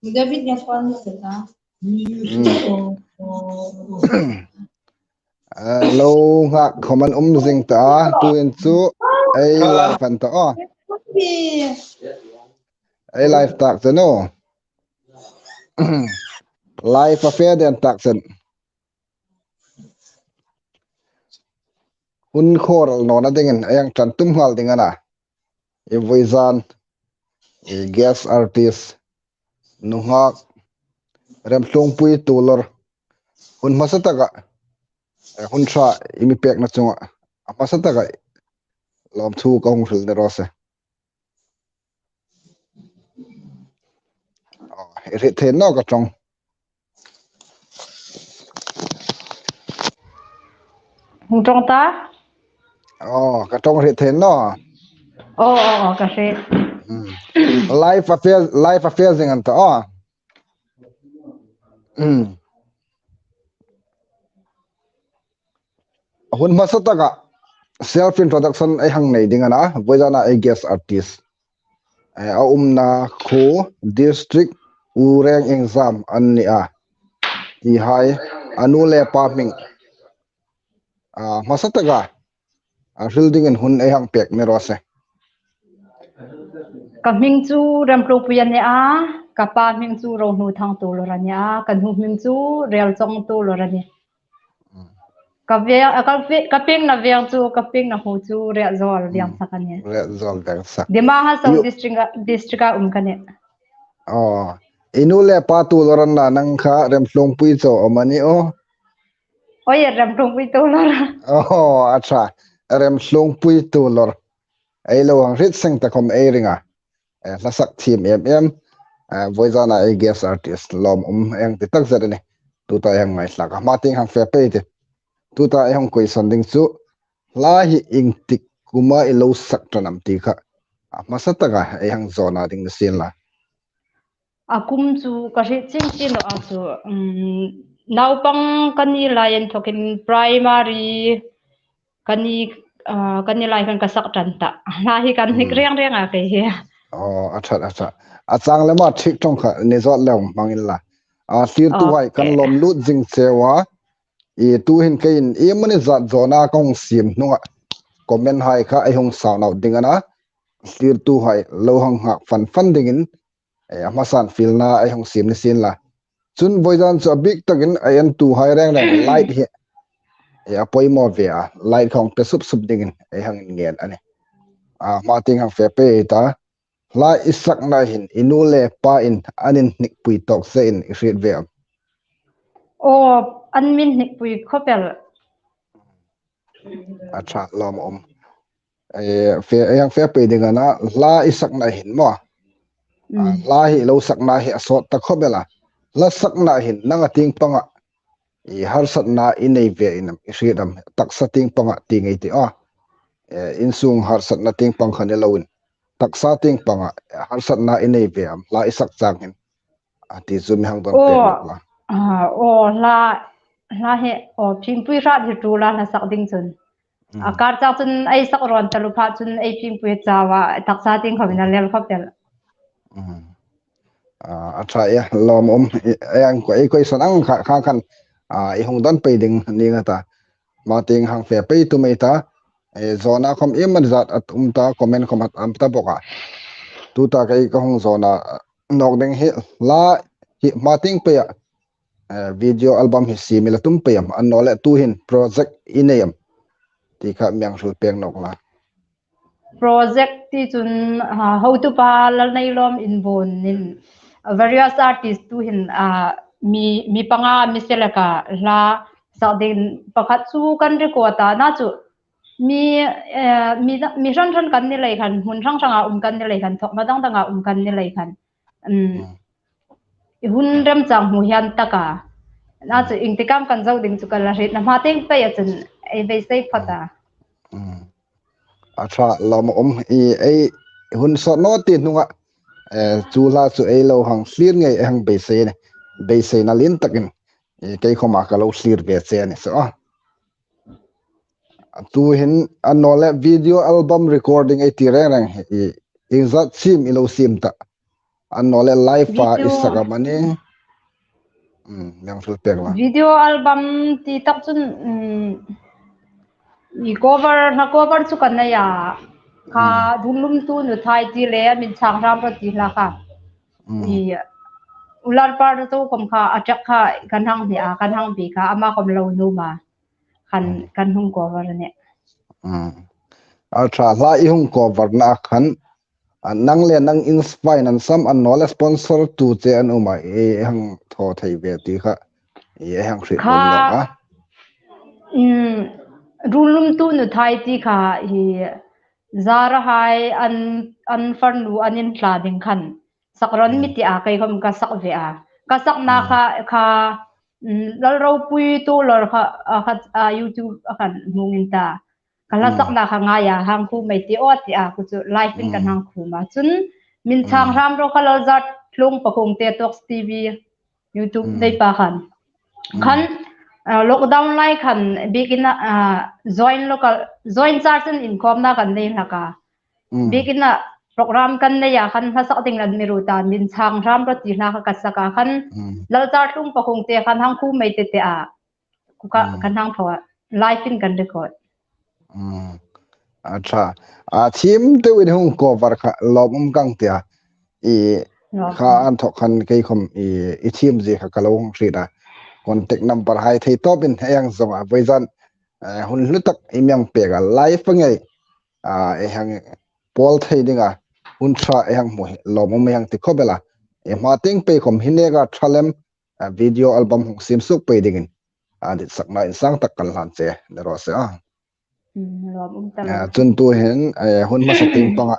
David niya phone kita. Lâu ngạc comment dinh ta tu in chu ai live fan ta ai live tak chano live affair den tak chen hun khoral no na dingen ayang chan tum hal dingana e voizan e guest artist nuhak rem tlong pui tulor hun masataga hun sa imi pek na chunga masataga lom thu ka hung thil ne rose ri the no ka chong Hung trong ta? ka chong ri the no Ka se. live affair zing anta hun masataga self introduction ai hang nei dingana voizana ai guest artist a umna khu district ureng exam anni ti hai anu le pa ming masataga building in hun ai hang pek ne rose Ka ming chu ram pro puyan ne ka pa ming chu ro nu thang tu lo ran ya kan hu ming chu real chong tu lo ran ni ka ping na ve chu ka ping na hu chu re zol yang sakan ne re zol dang sak dema ha so district kan ne inu le pa tu loran na nang kha rem hlong pui cho amani oye ram pro pui tu lo acha rem hlong pui tu lor ai lo hang rit seng ta khom ai ringa la sak thim em voizana ai guest artist lom eng ti tak zare ne tu ta yang mai hlaka ma ting hang fe pe te tu ta hang koi sonding chu la hi ing tik kuma i lo sak tanam ti kha masataga ai hang zona ding sin la akum chu ka ri chin chin lo chu naupang kani lion thokin primary kani lai kan ka sak tan ta la hi kan nik reng reng ke he acha achang le ma thik tong kha ne zot lem mangin la tir tu hai kan lom lut jing chewa e tu hin kein e mani zat zona kong sim nunga comment hai kha ai hong saw naw dingana tir tu hai lo hang ha fan dingin amasan fil na ai hong sim ni sin la chun voizan chu big takin ayan tu hai reng light hi apoi mo ve light khong pe sup dingin ai hang ngen ani ma ting hang fe pe ta la isak na hin inule pa in anin nik pui tok se in rit ve an min nik pui khopel acha lom fe yang fe pe dingana la isak na hin mo la hi lo sak na hi asot ta khobela la sak na hin nanga ting panga i har sat na inei ve inam ridam tak sa ting panga tingai ti in sung har sat na ting pang khane lawin tak sa ting panga har sat na inei ve am la isak chang hin ti zum hang don pe la la he phin pui ra di tu la sak ding chun akar cha chun ai sak ron talu pha chun ai phin pui chawa tak sa ting khomina lel khopel acha ya lom yang ko sanang kha khan I hong don pe ding ni ngata ma ting hang fe pe tu mai ta zona khom eman zat at ta comment khomat am ta boka tu ta kai ka hong zona nok ding hi la hi ma ting pe video album hi simila tum pe am anole tu hin project inayam ti kha myang sul peng nok la project ti chun how to pa lal nei lom in bon nin various artists tu hin mi panga mi selaka la sa din pakhat chu kan record ta na chu mi ran kan ni lai khan hun rang kan ni lai khan thok ma dang kan ni lai khan hun rem chang mu hian taka na chu ingtikam kan zo ding chu kala rit na ma teng pe ya chun ai be sai phata acha lom ai hun so no ti nunga chu la chu ai lo hang hlir ngai hang be se na lin takin kai khoma ka lo hlir ve che ni so tu hin anole video album recording ai ti reng exat sim ilo sim ta อันนอเลไลฟ์ฟ้า video อิสระมันนี่ยังสุดเปล่า video album ti tak chun i cover chu kan na ya kha dhunlum tu nu thai ti le min chang ram ro ti la kha i ular par to kom kha achak kha kan hang bi a kan hang bi kha ama kom lo nu ma kan hung cover ne ultra la I hung cover na khan nang le nang inspire nan sam an no le sponsor tu che an uma e hang tho thai ve ti kha e hang ri on le a rulum tu nu thai ti kha hi zara hai an farnu anin tla ding khan sakron mi ti a kai khom ka sak ve a ka sak na kha lal ro pui tu lor kha YouTube khan mungin ta kala sak na kha nga ya hang khu mai ti o ti a ku chu live in kan hang khu ma chun min chang ram ro kha lal zat thlung pakong te Talks TV YouTube dei pa khan lockdown lai khan begin join charge in income na kan nei laka begin program kan ne ya khan ha sak ting lan miru ta min chang ram ro ti hla ka saka khan lal char tung pakong te khan hang khu mai te a ku ka kan hang thawa live in kan record acha thim te win hung cover kha lom kang tia I kha an thok khan kai khom I thim je kha kalong ri da contact number hai thei to bin hayang zonga voizan hun lutak imyang pega live ngai e hang pol thei dinga hun tra e hang mo lom me hang ti khobela e mating pe khom hinega thalem video album hung sim suk pe dingin dit sakna insang tak kal han che ne ro se chun tu hen hun ma sating panga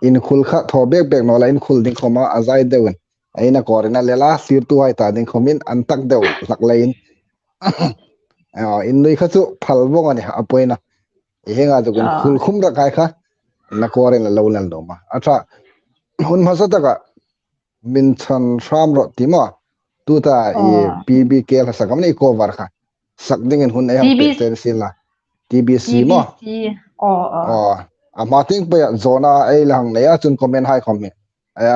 in khul kha tho bek no la in khul ding khoma azai deun aina korina lela sir tu ai ta ding khomin an tak deu lak lein in lui kha chu phal bong ani apoina henga ju kun khul khum ra kai kha na koren la lo lan do ma acha hun ma sa ta ka min chan ram ro ti ma tu ta PBK la sakam nei cover kha sak ding in hun ai te sila TBC mo amating pe zona ai lang ne a chun comment hai khom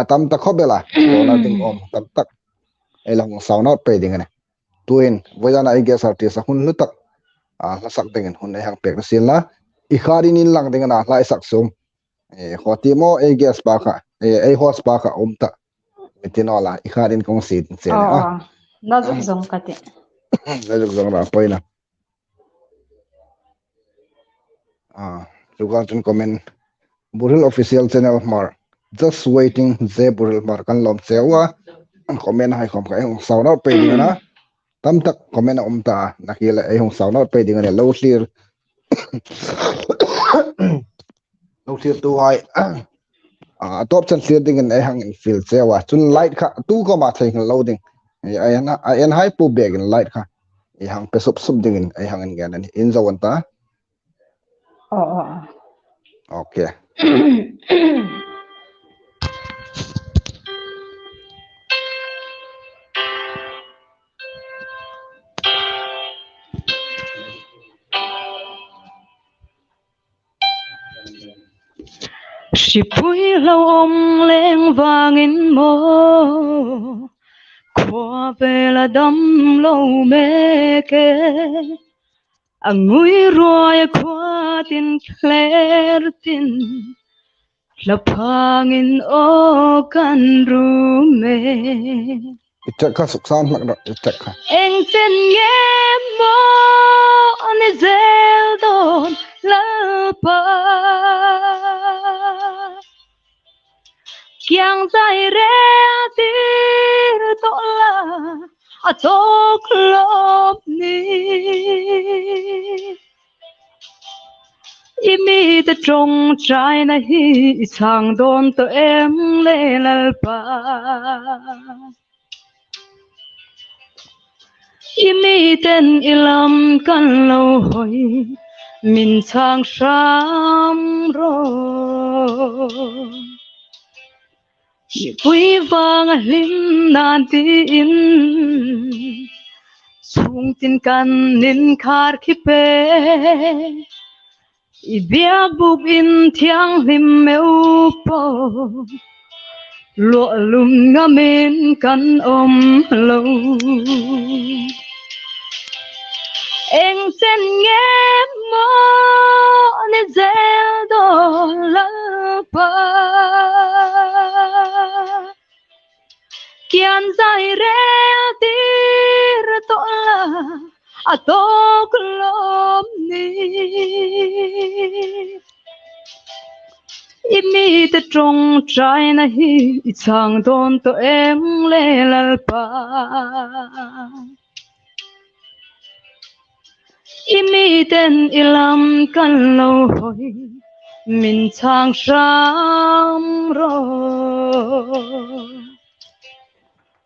tam ta khobela zona ding tam tak ai lang sound out pe ding ne tuin voidana I guess artist hun lutak la sak ding hun ai hang pek sila I khari nin lang ding na lai sak sum khoti mo I guess pa kha ai host pa kha ta mitinola I kharin kong sit che na zong ka te na zong ra poina Lugar chun comment Buril official channel mar just waiting ze Buril mar kan lom chewa comment hai khom kai hong sound out pe ding na tam tak comment ta nakila ai hong sound out pe ding ne low clear tu hai top chan clear ding ai hang in feel chewa chun light kha tu ko ma thai loading ai an hai pu bag in light kha ai hang pe sup ding ai hang in gan in zawan ta okay Sipui lâu om leng vangin mo qua về là đâm lâu meke angui ruai qua tin clear tin lapangin o kan rume ichakha suksan makna ichakha eng sen nge mo ani zel don lapa kyang zai re tir to la atok lop ni imi ta trong trai na hi sang don to em le lal pa imi ten ilam kan lo hoi min sang sham ro quy vang lim nan tin sung tin kan nin khar khi pe I bia buk in thiang lim meu po lụa lùng ngắm bên căn ôm lâu em sen nghe mơ nên dễ đổ lỡ pa kian dài re tir to la a to klom ni imi te trong trai na hi chang don to em le lal pa imi ten ilam kan lo hoi min chang sham ro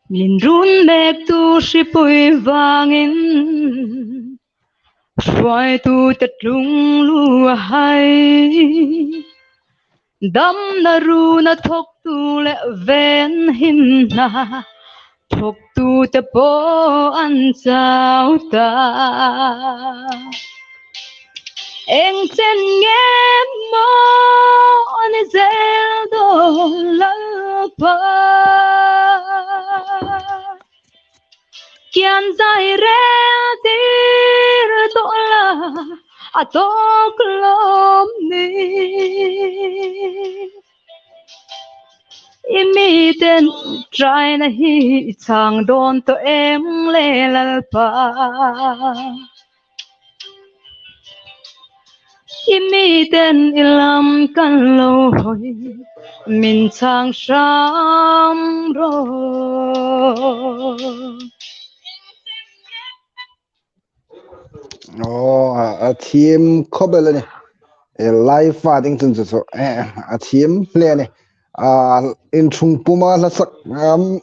min run mek tu shipui wangin Xoay tu tật lung lu hay Dam na ru na thok tu le ven hin na Thok tu te po an chao ta Eng chen nghe mo ni zel do la pa Kian zai re tir to la a to klom ni imi ten trai na hi chang don to em le lal pa imi ten ilam kan lo hoi min chang sham ro a team khobel ni live fighting tun so a team play ni in chung puma la sak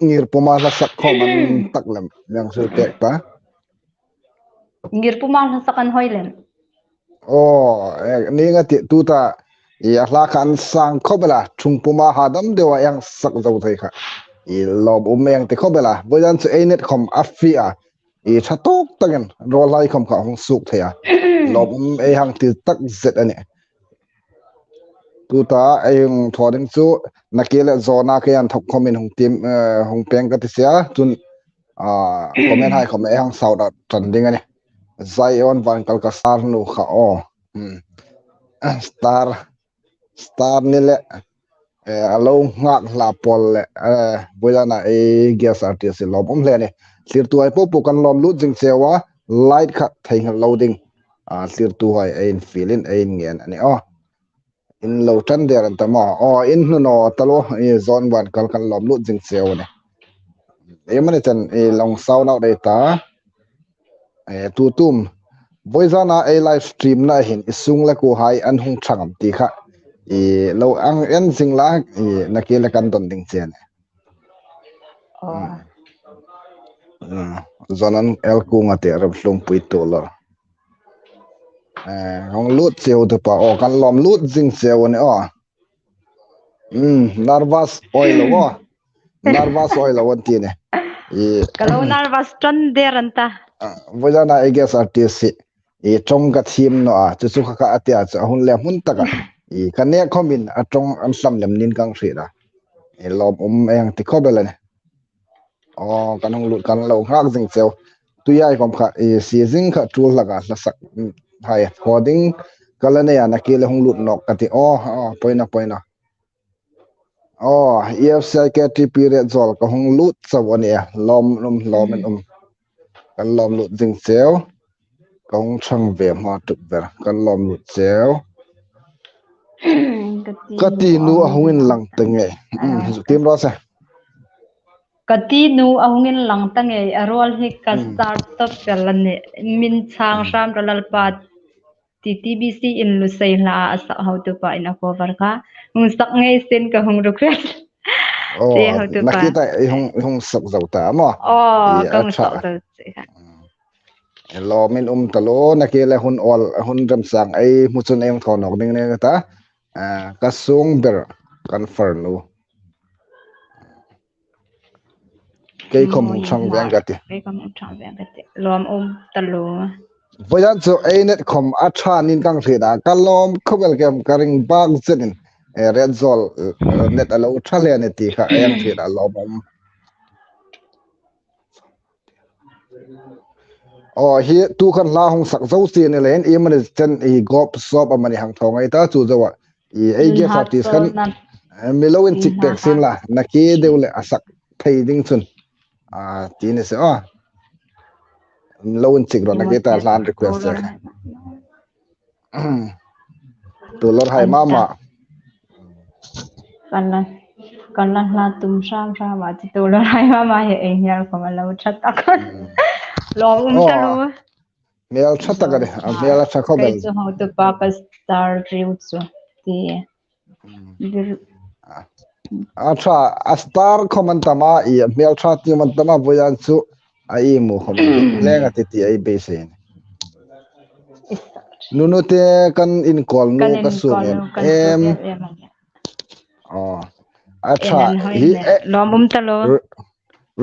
ngir puma la sak khoman taklam yang su tek pa ngir puma la sakan hoilen ni nga ti tu ta ya la kan sang khobela chung puma hadam dewa yang sak zo thai kha I lob umeng te khobela boyan se enet khom afia I thatok tagen rolai khom kha hong suk thaya lob e hang ti tak zet ani tu ta ayung thoding chu nakele zona ke an thok khomin hong tim hong peng ka ti sia chun comment hai khom e hang sauda trending ani Zion van kalkasar nu kha star ni le alo ngak la pol le boyana e gas artist lob le ni sir tu ai po kan lom lut jing sewa light kha thai loading sir tu hai ein feeling ein ngen ani in lo tan der an tama in no talo e zone wan kal kan lom lut jing sewa ni e mani chan e long sau na dei ta tu tum boizana a live stream na hin isung la ko hai an hung thangam ti kha lo ang en sing la nakela kan don ding chen zonan el ku nga te rab hlum pui to lo hong lut cheu to pa kan lom lut jing cheu ni nervous oil lo nervous oil lo ti ne kalau nervous tan deranta boizana I guess artist trong ka thim no chu kha atia cha hun le mun taka kane khomin atong an sam lem nin kang thri da lob eng ti khobel ne kan hong lut kan lo ngak jing cheu tu yai kom kha si jing kha tul laga la sak hai coding kalane ya nakile hong lut nok ka ti poina EFCI KTP red zol ka hong lut sawani lom kan lom lut jing cheu kong chang ve ma tu ver kan lom lut cheu kati nu ahungin lang tenge tim ro sa kati nu ahungin lang tange arol hi ka startup pelane min chang ram lalpa TTBC in lusai la asa how to pa in a cover ka hung sak ngai sen ka hung request how to pa nakita hung sak zauta mo kang sak ta lo min talo nakile hun ram sang ai muchun em thonok ding ne ta kasung ber confirm nu kay khom chang veng gati lom talo boyan so ainet khom atha nin kang thida kalom khobel kem karing bang zenin red zol net alo thale ne ti kha yang thit a lo mom hi tu khan la hong sak zo si ne len e man chen e gop sop amani hang thong ai ta chu zawa e ge sa ti khan miloin chik pek sin la na ki deule asak thei ding chun ti ne se loin chik ro na ke ta lan request tu lor hai mama kan la tum sam ma ti tu lor hai mama he e hiar ko ma lo chat ta kan lo ta lo mel chat ta gare mel cha ko bel so how to papa star dream so ti acha astar comment tama I mel chat ti man tama boyan chu ai mu khom lenga ti ai be sen nunu te kan in call nu ka su em acha hi lom ta lo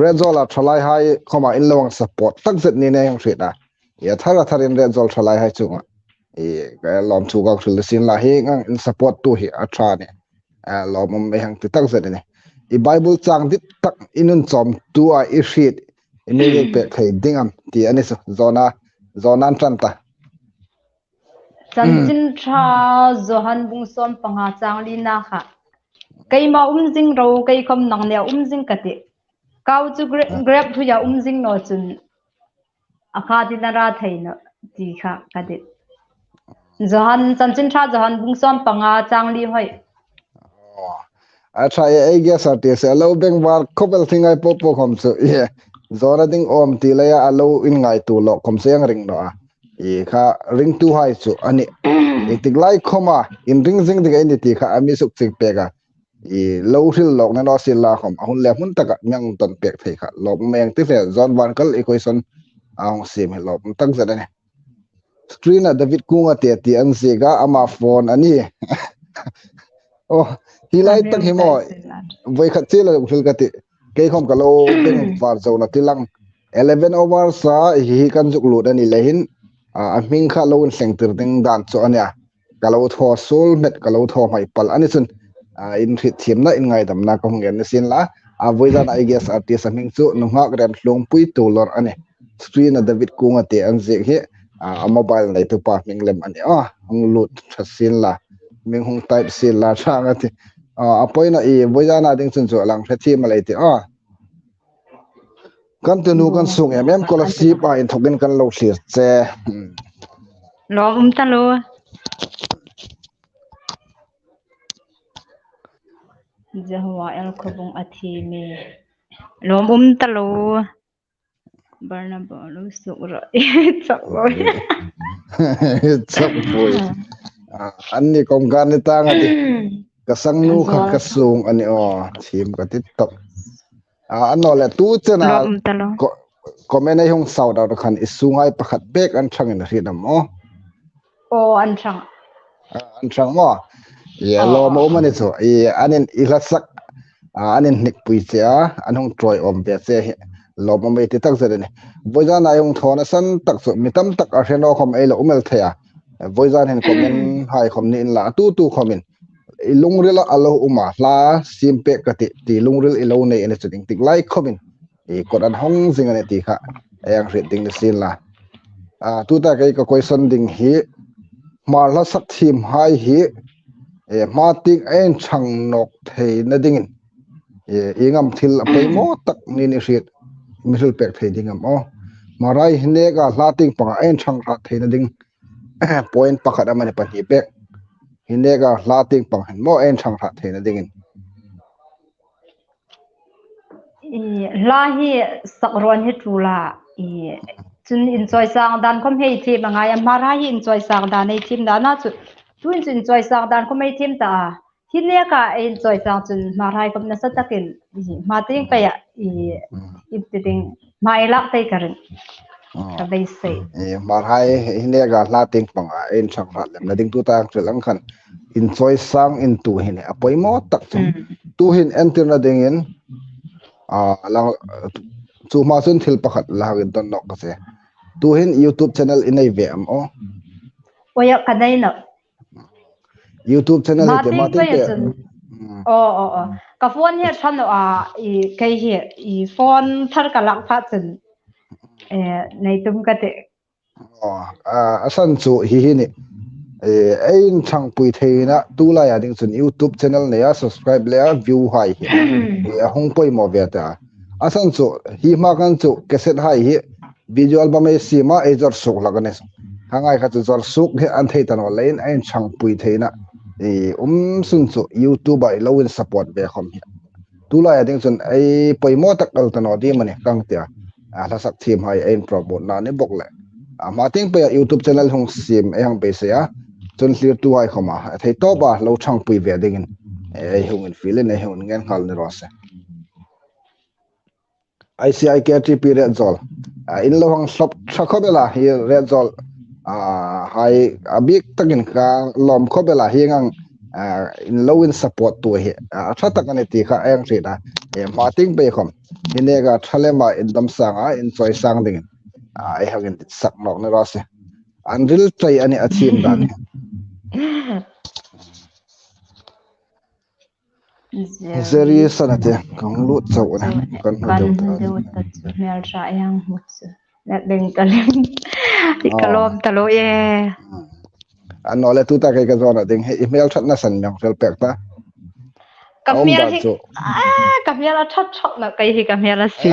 rezola thalai hai khoma in lawang support tak zet ni ne yang thita ya thara tharin rezol thalai hai chunga ga lom chu ga thul sin la hi ngang in support tu hi acha ne lom me hang ti tak zet ne I bible chang dit tak inun chom tu a I sheet imege pe thai dingam ti ani so zonan tanta samchin tha zohan bung som panga changli na kha keima jing ro kei khom nang ne jing kati kau chu grab thu ya jing no chun akha dinara thaina ti kha kadi zohan samchin tha zohan bung som panga changli hoi acha ai ge sa te se lo beng war khobel thingai po khom chu ye zora ding om ti la ya alo in ngai tu lo khom se yang ring no kha ring tu hai chu ani tik lai khoma in ring jing de ni ti kha ami suk chik pe ga lo hil lok na no sil la khom ahun le mun taka nyang ton pek thei kha lok meng ti fe zon wan kal equation ang sim he lok tak zada ne screen a david kunga te ti an se ga ama phone ani hi lai tak hi mo voi khat che la hil ka ti ke khom ka lo beng war zo na tilang 11 hours sa hi kan juk lu ani lehin a ming kha lo seng tir ding dan cho ania kalo tho sol met kalo tho mai pal ani chun in thit thim na in ngai dam na ko ngen sin la a voidan I guess artist aming chu no nga gram hlong pui tu lor ani screen a david kunga te an je he a mobile nei tu pa ming lem ani hong lut sin la ming hong type sin la thang ati apoina voidan a ding chun chu lang thati ma lei te kan tu nu kan sung em ko la si pa in thokin kan lo hlir che lo ta lo Jahwa el khobong athi me lom ta lo barna bolu sura chakoi chakoi anni kom gan ni tanga ti kasang nu kha kasung ani thim ka ti top anno le tu chena comment ai hong sau da khan isungai pakhat bek an thangin rinam an thang mo ye lo mo mani so anin ilasak anin nik pui cha anong troi om be che lo mo me ti tak zare ne bojan ayong thona san tak so mitam tak a reno khom ei lo umel thaya bojan hen comment hai khom ni la tu khomin ilungril alo uma la simpe kati ti lungril ilo nei ene chuting tik lai khomin kodan hong jing ane ti kha ayang ri ding sin la tu ta kai ka question ding hi marla sak thim hai hi matik en chang nok thei na dingin ingam thil apai mo tak ni ni rit misul pek thei dingam marai hne ga lating panga en chang ra thei na ding point pakhat amane pa hi pek hne ga lating pang hen mo en chang ra thei na dingin la hi sakron hi tula chun in choi sang dan khom hei thi manga ya mara hi in choi sang dan nei thim da na chu tuin chun choi sang dan khom hei thim ta hinne ka in choi sang chun marai kom na sa takin ma ting pa ya iting mai lak tai karin ka dei sei marai hinne ga lating pang en chang ra lem na ding tu ta lang khan in choi sang in tu hin apoi mo tak tu hin enter na dingin lang chu ma sun thil pakhat lagin don nok se tu hin youtube channel inai ve am oya kadai na YouTube channel he te ma Mating ting pa pe yun. Ka phone he than I kai he I phone thar ka lak pha chun. Nei tum ka te. Asan chu hi ni ein thang pui theina tu la ya ding chun YouTube channel ne ya subscribe le view hai hi hong poi mo ve ta asan chu hi ma kan chu cassette hai hi video album e sima e jor sok la ganes hangai kha chu jor suk he an thei tan online ein thang pui theina sun chu YouTube ai lo in support ve khom hi tu la ya ding chun ai poi mo tak al tan odi mane kang tia la sak thim hai ein promote na ne bok le ma ting pe YouTube channel hong sim e hang pe se ya chun clear tu ai khoma thei to ba lo thang pui ve ding in ai hung in feel in ai hung ngen khal ni ro se ICIKTP red zol in lo hang slop thakobela hi red zol hai abik takin ka lom khobela hi ngang in low in support to hi tha takane ti kha ang ri da ma ting pe khom hinega thalema in dam sanga in choi sang ding ai hagin sak nok ni ro se anril trai ani athim dan zeri sanate kang lu chau na kan no deu ta ta chu mel ra yang mu chu. Net ding kalem. Ikalom talo ye. Anole tu ta kai ka zona ding he email that na san nyang fel pek ta Kamel hi kamel thot thot na kai hi kamel si.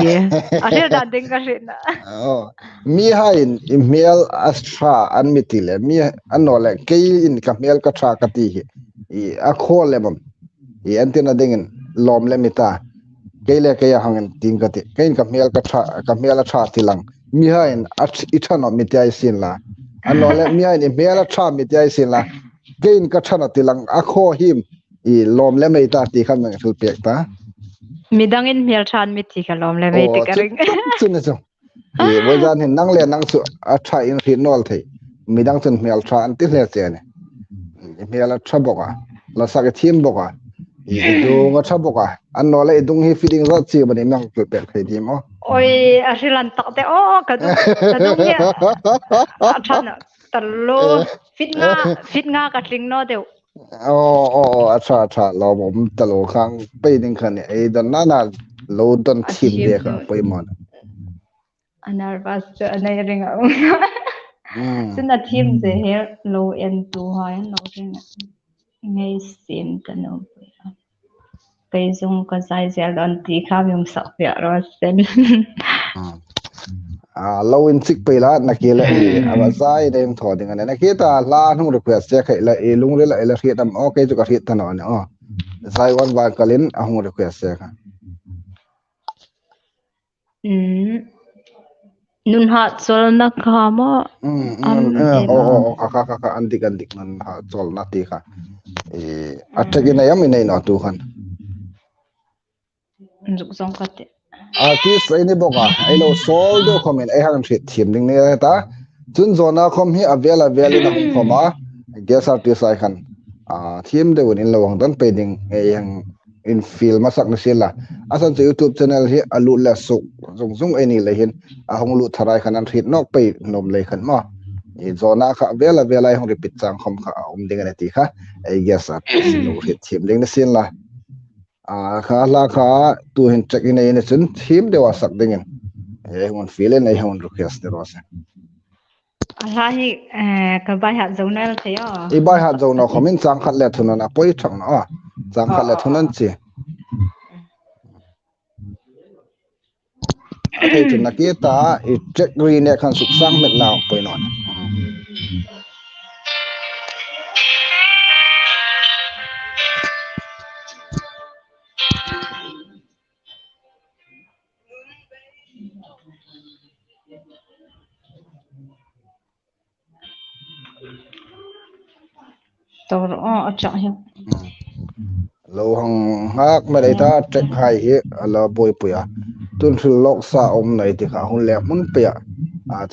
Aril da ding ka rin na. Mi hain email astra anmitile mi anole kai in kamel ka tra ka ti hi a khol le bam I antina dingin lom le mita keile ke ya hangin ting ka ti kain kamel a tra tilang mi hain ithano mitai sin la anole mi hain email a tra mitai sin la kain ka thana tilang a kho him lom le mei ta ti khan nang thul pek ta Midangin mel than mi ti kalom le mei ti ka ring. Chun ne chu bojan hin nang le nang chu a tha in ri nol thei midang chun mel tha an ti hle che ne mel a tha boka la sa ke thim boka du nga tha boka an no le dung hi feeding ra chi bani nang thul pek thei di mo Oi arilan tak te ka du ya thana talo fit nga ka tling no deu. Acha lo mom talo khang pe ding khan e don na lo don thim de ka poi mon Anarvas anai ring Sina thim je he low end to high no ring ngay sin ka no kai zung ka sai zel don ti kha yum sak ya ro sen lo in sik pe la na ke la aba sai dem tho ding na ke ta la nu request che khai la lung le la ri tam okay ju ka ri ta no ne sai wan ba kalin a hu request che kha nun ha chol na kha mo ka andik nan ha chol na ti kha atagi na yam nei na tu khan juk song ka te artist ini boka ai lo sol do comment ai han thit thim ding ne ta chun zona khom hi avela na hum khoma guest artist ai khan thim de win lo wang don pe ding ai yang in film masak na sila asan sa YouTube channel hi alu la su zung ai ni le hin a hong lu tharai khan an thit nok pe nom le khan ma I zona kha vela ai hong repeat chang khom kha ding ne ti kha ai guest artist lo thit thim ding na sin la kha la kha tu hin check in ai ne chun thim de wa sak ding ai hon feel in ai hon request de rose ala hi ka bai ha zonal the yo I bai ha zo no khomin chang khat le thun na poi thang na chang khat le thunan chi thei chun na ke ta I check ri ne khan suk sang met la poi non tor acha hi lo hang hak ma dai ta check hai hi ala boy puya tun thil lok sa nei ti kha hun le mun pe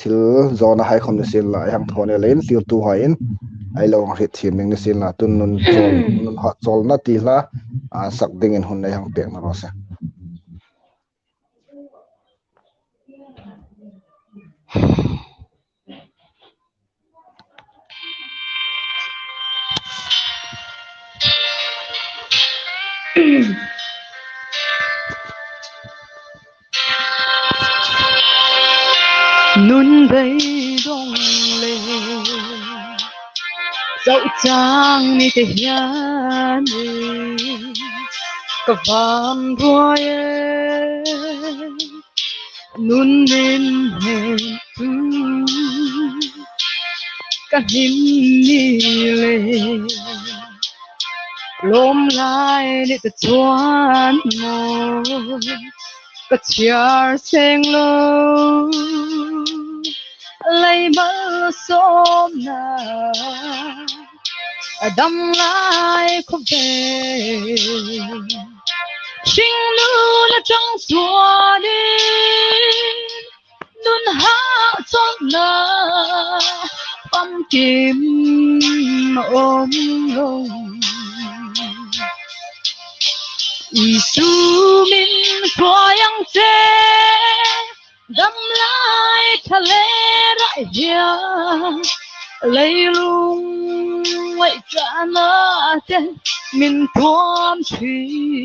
thil zona hai khom ne sil la yang thone len tir tu hai in ai lo ri thim ning ne sil la tun nun ha chol na ti la sak ding in hun nei hang pek na ro se nun bay dong lệ dẫu trang ni te hian ka van ruai nun din he ka him ni le lom lai ni te chuan mo ka chiar seng lo lấy bao xóm na đâm lại không về sinh nu là trong xua đi nun hạ trong na băm kim ôm lông Isu min khoang che đâm lại thà lê đại hiền lấy lung vậy trả nó tên min thom chi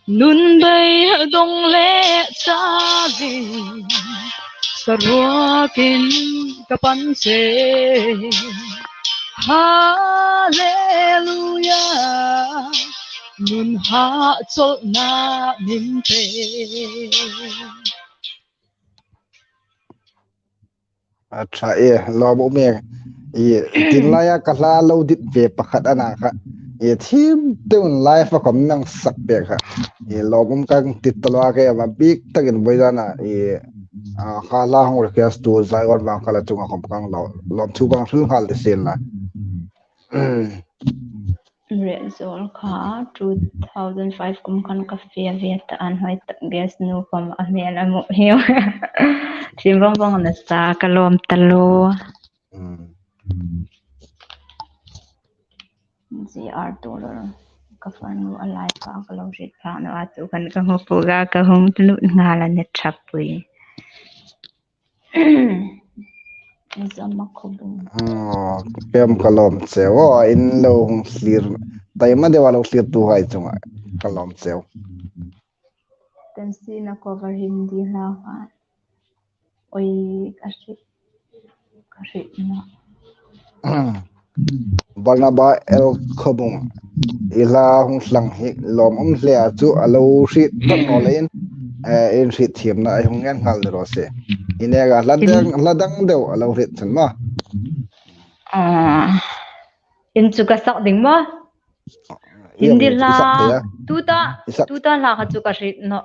nun bay đông lệ xa gì sa rua kin kapan se hallelujah nun ha chol na min te acha lo bo me tin la ya ka la lo dit ve pakhat ana kha thim teun life fa kom nang sak pe kha lo bum kang tit talwa ke ma big takin boidana kha la hong request to zai on bang khala chunga kom kang lo thu bang thu hal de sen la result kha 2005 kum kan ka fe vet an hoi tak gas nu kom amel amu hiu sim bang bang na sa kalom talo zr dollar ka fanu alai pa ka lo rit pa no atu kan ka ho puga ka hum tlu ngala ne thapui pem kalom chewo in lo slir taima dewa lo slir tu hai chunga kalom chew tensi na cover hindi la ha oi kashi na Barnaba el khobung ila hung slang hi lom hle chu alo ri tak no lein in ri thiam na ai hung ngan ngal ro se inega ladang deu alo ri chan ma in chu ka sak ding ma hindi la tuta la ka chu ka ri no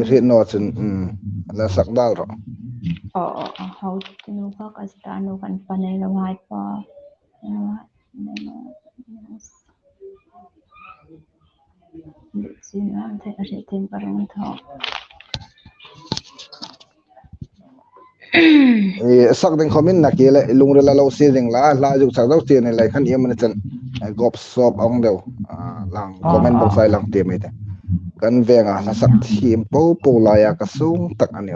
ri no chun la sak dal ro how tinu ka kastano kan panay la wai pa sin am the ari tem parang tho sak ding khomin na ke le lungre la lo se ding la ju sak dau te ne lai khan yem ne chan gop sop ong deu lang comment box ai lang te me te kan venga na sak thim po la ya ka sung tak ani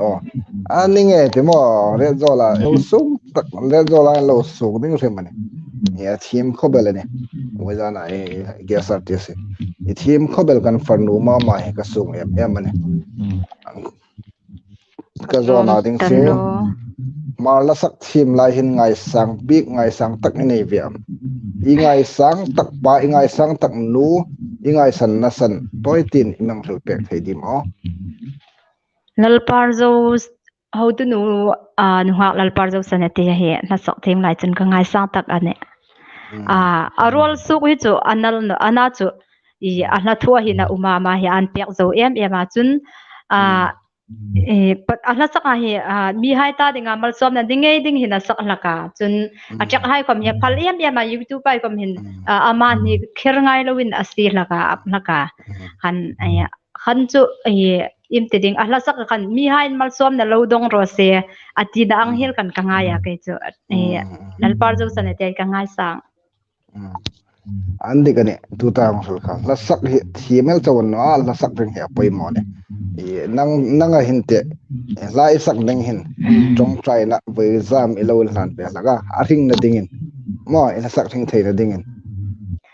ani nge te mo re zola sung tak le zola lo sung ding se mane ya thim khobel ne weza na ge sa te se thim khobel kan farnu ma ka sung em mane ka zo na ding se mar la sak thim lai hin ngai sang big ngai sang tak nei viam i ngai sang tak pa i ngai sang tak nu i ngai san na san toy tin imang thul pek thei dim lalpar zo how to nu nuha lalpar zo sanate he na sak thim lai chen ka ngai sang tak ane arol su hi chu anal no ana chu i ana thua hi na uma ma hi an pek zo em a chun pat ala saka hi mi hai ta dinga mal som na dingei ding hina sak laka chun achak hai kom ya phal em ya ma youtube pai kom hin ama ni kherngai lowin asi laka apnaka han chu im te ding ala sak kan mi hai mal som na lo dong ro se ati da ang hil kan kanga ya ke chu lalpar jo sane te kanga sang andi kane tu ta ngol kha la sak hi thimel chawon no la sak ring he poi mo ne nang a hinte lai sak ding hin tong trai na ve zam ilo lan pe laga a ring na dingin mò in sak thing thei na dingin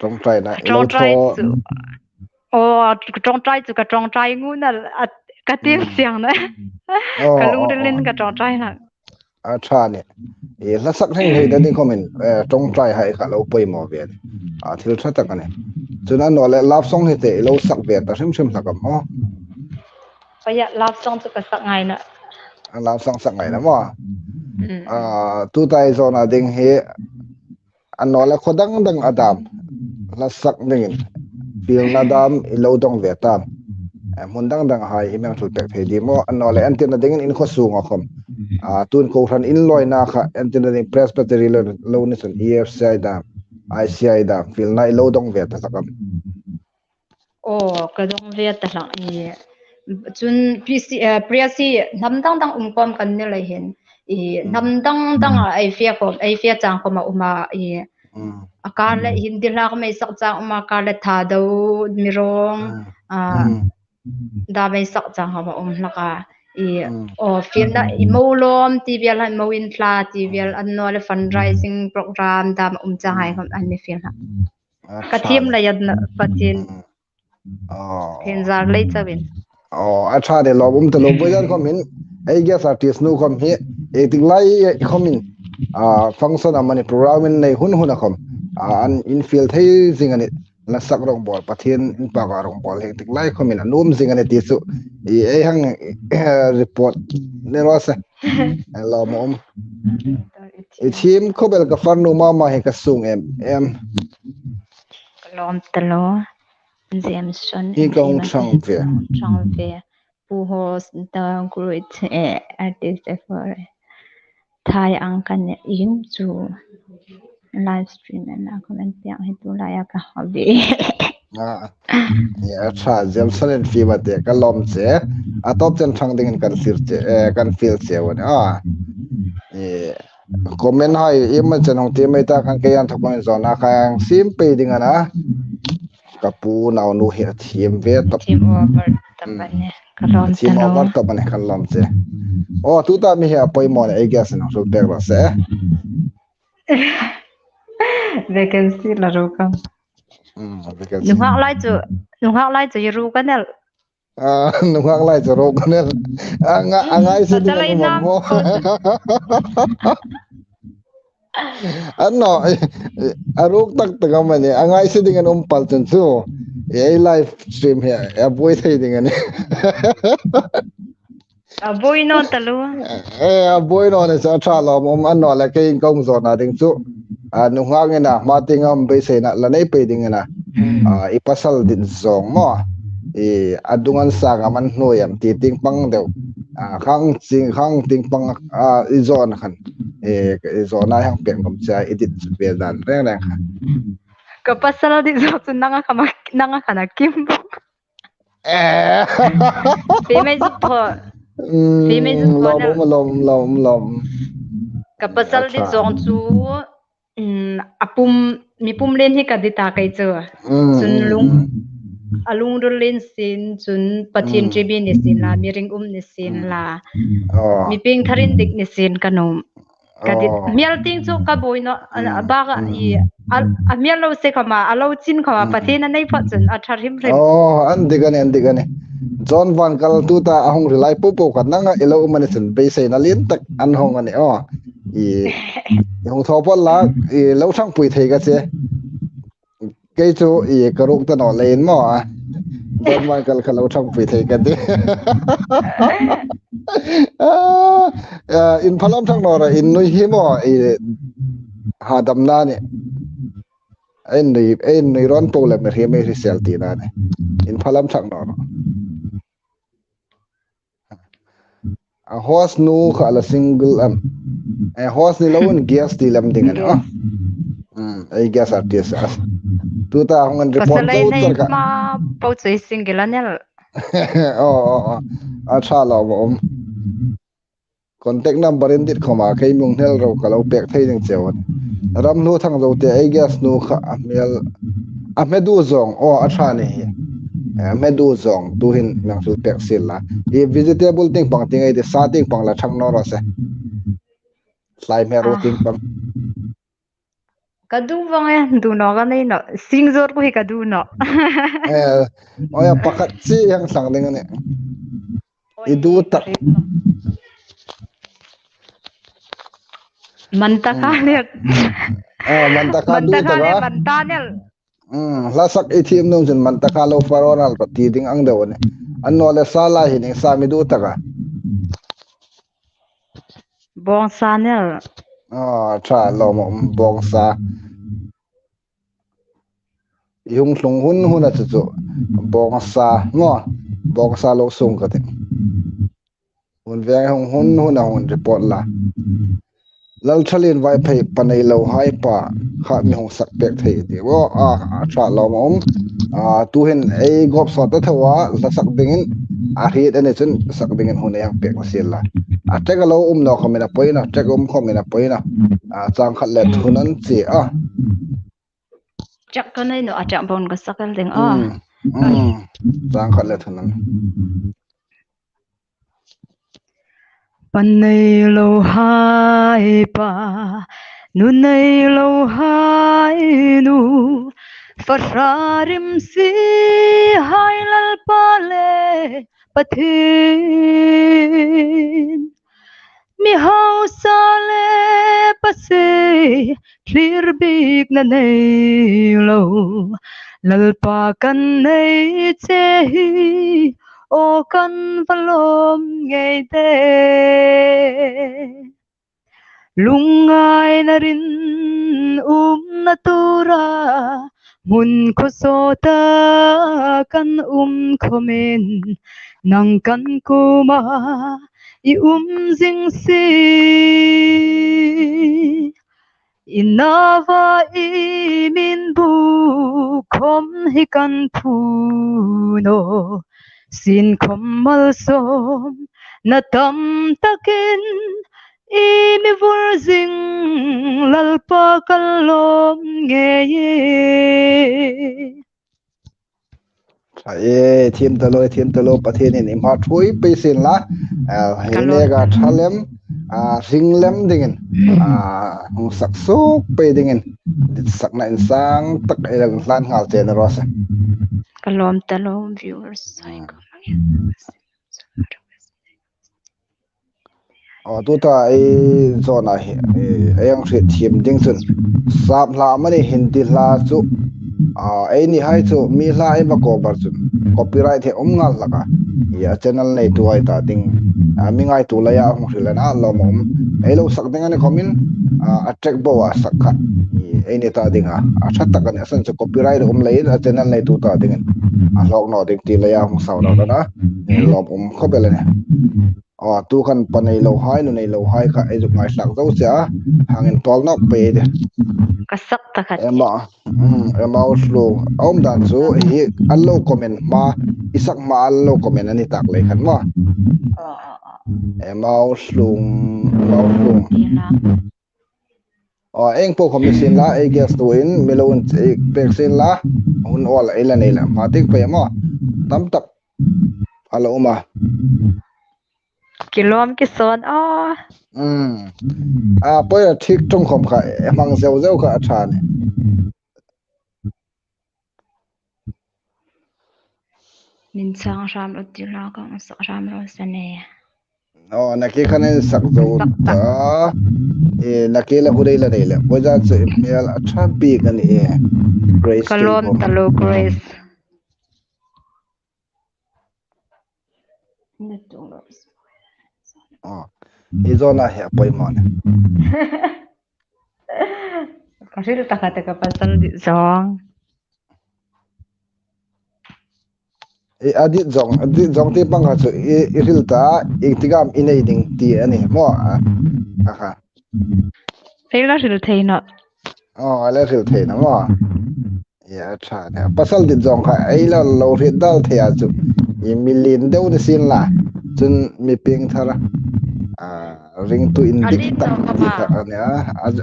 trong trai na trong trai chu trong trai chu ka trong trai ngu na ka tim siang na ka lung rin ka trong trai na a tha ne e la sak thing thei da ding comment trong trai hai kha lo poi mo ve a thil tha tak ane chuna no le love song he te lo sak ve ta sim lakam mo pa ya love song chu ka sak ngai na love song sak ngai na mo tu tai zona ding he an no le khodang dang adam la sak ding fil na dam ilo dong ve tam mun dang hai imang thul pek thei di mo an no le antin ding in kho su ngom tun ko ran in loi na kha antin ding presbytery lo ni san EFCI da ICI da fil na ilo dong ve ta sakam ka dong ve ta lang i chun priasi nam dang kom kan ne lai hen i nam dang ai fia chang ko ma uma i akala hindi la ko mai sak chang uma kala tha do mirong da mai sak chang ha la ka i fil na imolom tvl han moin tla tvl anno le fundraising program da chang hai khom an mi fil ha ka thim la yad na patin zar lei chawin a tha de lobum te lobo jan komin ai guess artist nu kom hi e tik lai komin function amani program in nei hun akom an infield thei zingani la sak rong bol pathian in pa ga rong bol he tik lai komin anum zingani ti su e hang report ne rosa lo mom e team khobel ka farnu ma he ka sung em lom talo Jameson hi kong chang ve pu host the great artist for Thai angkan im chu live stream na comment yang hitu layak ka hobi ya tha Jameson en fi ma te ka lom che a top chen thang ding kan sir che kan feel che won comment hai im chen hong te mai ta kan ke yan thok ban zona khang sim pe ding ana kapu naw nu he thim ve top team over tabane kalom team over tabane kalom che tu ta mi he poi mo I guess no so beg ba se vacancy la ro kam vacancy nu hak lai chu ru kanel nu hak lai chu ro kanel angai se ding mo ano aruk tak tagamani angai se ding an pal chen chu ei live stream he boy thei ding ani boy no talu boy no ne sa tha lo mom an no la ke kong zo na ding chu nu nga nge na ma tingam be se na la nei pe ding na I pasal din zong mo adungan sa ga man hnoyam ti ting pang deu khang ting pang I zon khan zona hang pen kom cha edit be dan reng khan ka pasal di zo chu nanga khana kim pe mai zu tho lom ka pasal di zong chu mi pum len hi ka dita kai chu chun alung len sin chun pathin tribi ni sin la mi ring ni sin la mi ping tharin dik ni sin kanom kadit mial ting chu ka boino ba ga a mial lo se khama alo chin khama pathin nei pha chun a tharim rem an digane John Van Kal tu ta ahong rilai popo ka nanga elo mani sen be sei na lin tak an hong ani hong tho pol la lo thang pui thei ka che ke chu karuk ta no len mo John Van Kal khalo thang pui thei ka de in phalam thang no ra in nui hi mo ha dam na ni en nei ron po le me he me resel ti na ni in phalam thang no a host nu khala single host ni lawun gas ti lam ding ani ai gas artist tu ta hong report ko tar ka ma po chei single anel a tha lo om contact number in dit khoma kai mung hel ro ka lo pek thei ding chewon ram nu thang zo te ai gas nu kha amel amedu zong a tha ni medu zong tu hin nang sul pek sil la vegetable ting pang ting ai de sa ting pang la thang no ro se slai me ro ting pang kadu bang du no ka nei no sing zor ko hi kadu no oya pakat si yang sang dengan ni itu tak mantaka le mantaka du ta ga mantanel lasak ATM nong jun mantaka lo faronal pati ding ang daw ni anno le sala hi ning sami du ta ga bong sanel tra lo mo bong sa yung hlung hun chu bong sa ngo bong sa lo sung ka te hun ve hun report la lal thalin vai phei panai lo hai pa kha mi hong sak pek thei ti wo tra lo mo tu hen ei gop so ta thawa la sak dingin ri ane chun sak dingin hun yang pek wasil la tega lo no khomena poina tega khomena poina chang khat le thunan chi chak ka nei no acha bon ka sakal ding chang khat le thunan panai lo hai pa nu nei lo hai nu fasarim si hai lal pa le pathin mi hau sa le pase clear big na nei lo lal pa kan nei che hi o kan valom ngei te lungai na rin na tura mun ko so ta kan khomen nang kan kuma i jing si inava i min bu khom hi kan phu no sin khommal som na tam takin i mi vur jing lalpa kalom nge ye thiam talo pathen in ma thui pe sin la hele ga thalem ringlem dingin hung sak suk pe dingin sak na insang tak elang lan ngal chen rosa kalom talo viewers tu ta zona ayang se thiam ding chun sap la mani hindi la chu ni hai chu mi la ba ko bar chu copyright he ngal laka ya channel nei tu ai ta ding mi ngai tu la ya hong ri la na lo mom lo sak ding ani khomin attract bo wa sakha ni ta ding that ta kan asan chu copyright lei channel nei tu ta ding lok no ding ti la ya hong sau da na lo mom kho bele ne tu kan panai lo hai nu nei lo hai kha ai ngai sak zo cha hangin tol nok pe de kasak ta khat ema uslo om dan so hi allo comment ma isak ma allo comment ani tak le khan ma ema uslung eng po commission la e gas to in melon pexin la hun all ela nei la ma tik pe ma tam tak alo ma kilom ki son po thik tong khom kha emang zeu kha atha ne nin sang ram utila ka sak ram ro sane naki khane sak zo ta naki la hurei la nei la boja che mel atha bi kan grace kalom talo grace izona he poimon kasil takate ka pasal di song adit jong ti pang ha chu irilta iktigam inei ding ti ani mo aha feila sil theina ala ril theina mo ya tha ne pasal di jong kha aila lo ri dal thea chu i milin deu ni sin la chun mi ping thara ring to in dik tak ti kha ne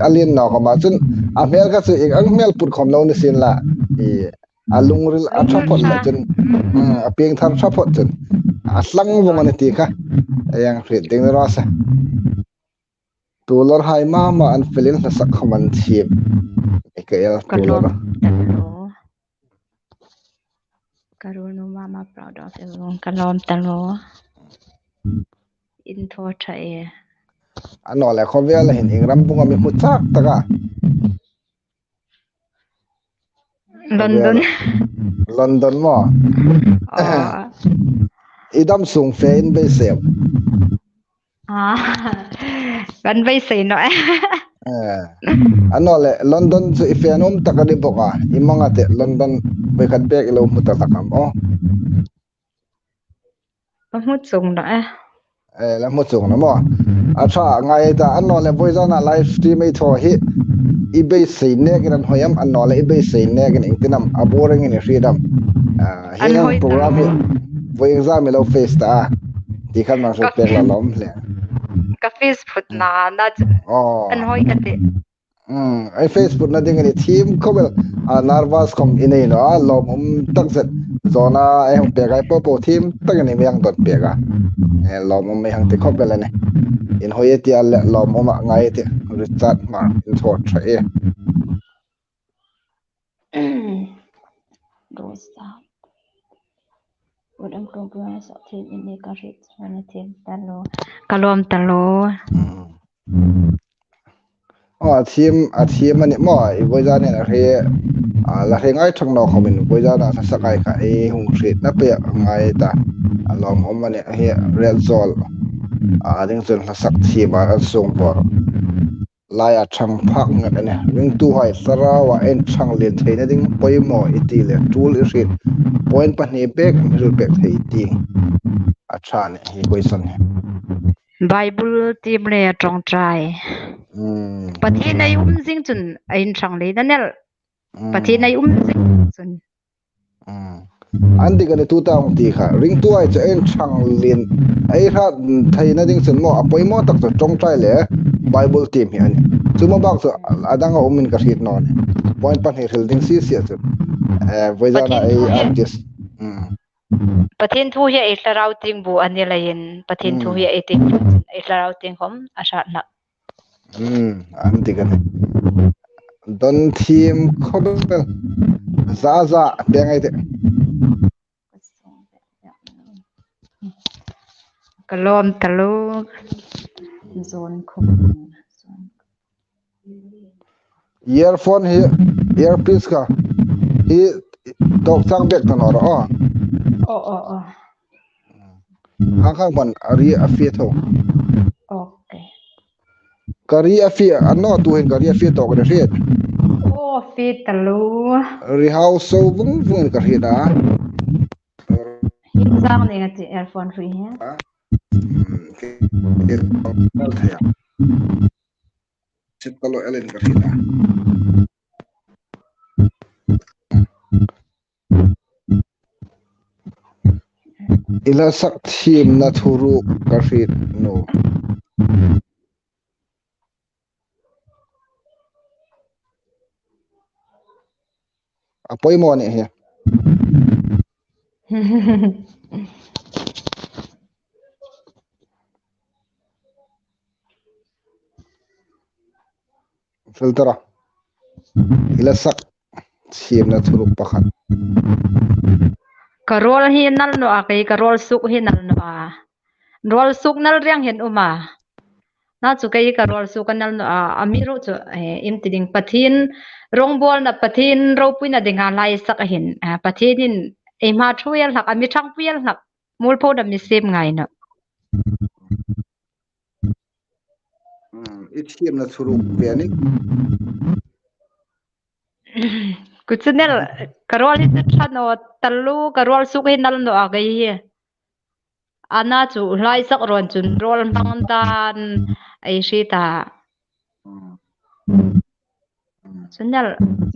alin no kama chun a mel ka chu ik ang mel put khom lo ni sin la i alung ril athapot la chun apeng thar thapot chun aslang wong ti kha yang rit ding ro sa tu lor hai ma an felin la sak khaman thiep el tulo kalom na talo karunu mama proud of you kalom talo intro thai ano le khovel hin ingram bunga mi muchak taka London London mo idam sung fe in be sem kan bai sei no ano le London zu ifenom takani boka imanga te London be khat pek lo mutatakam mut sung no la mo chung na mo tha ngai ta ano le boizana live stream ei tho hi ibe sei ne kan hoyam ano le ibe sei ne kan ingtinam aboring in freedom hi program hi voi exam lo face ta ti khan ma so pek la lom le ka Facebook na an hoi ka te ai Facebook na ding ni theme khobel nervous kom inei no lom tak zet zona ai hong pe gai po theme tak ni yang dot pe ga lom me hang te khobel ne in hoi ti al lom ma ngai te richard ma in thot tha dosa udam program sa theme ini ka rit na theme talo kalom talo theme ani mo I boiza ne re la hengai thang no khomin boiza na sa sakai ka hung thrit na pe ngai ta alom omane he real zol ding chen la sak thi ma sung por laya thang phak ngat ne ring tu hai sarawa en thang le theina ding poimo iti le tool I rit point pa ni bek misul bek thei ti acha ne hi question Bible team le trong trai pati nay jing chun ain thang le na nel pati nay jing chun andi kan tu ta ti kha ring tu ai cha en thang lin ai ha thaina ding chun mo apoi mo tak trong trai le Bible team hi ani chuma bak so adanga omin ka hit no ne point pan he hil ding si chu voizana ai artist pathin thu hi ai tlarau ting bu ani lain pathin thu hi ai ting ai tlarau ting hom asha na andi kan don team khobel za pengai te kalom talo zone khum earphone hi earpiece ka hi tok chang bek tan or khang ban ari afi tho okay kari afi anno tu hen kari afi to ka riet fi talo ri house so vung ka ri da hin sang ne ngati earphone free he chip kalo elen ka ri da ila sak thim na thuru ka ri no apoi mo ne he filtera ila sak thim na thuru pakhat karol hi nal no akai karol suk hi nal no rol suk nal riang hen uma na chu kai karol suk nal no amiru chu im tiding pathin rongbol na pathin ro puina dinga lai sak hin pathin ema thuel hak ami thang puel hak mul pho da mi sem ngai no thim na thuru pe ni kuchnel karol hi thano talu karol suk hi nal no agai hi ana chu lai sak ron chun rol mang dan ai shita chunal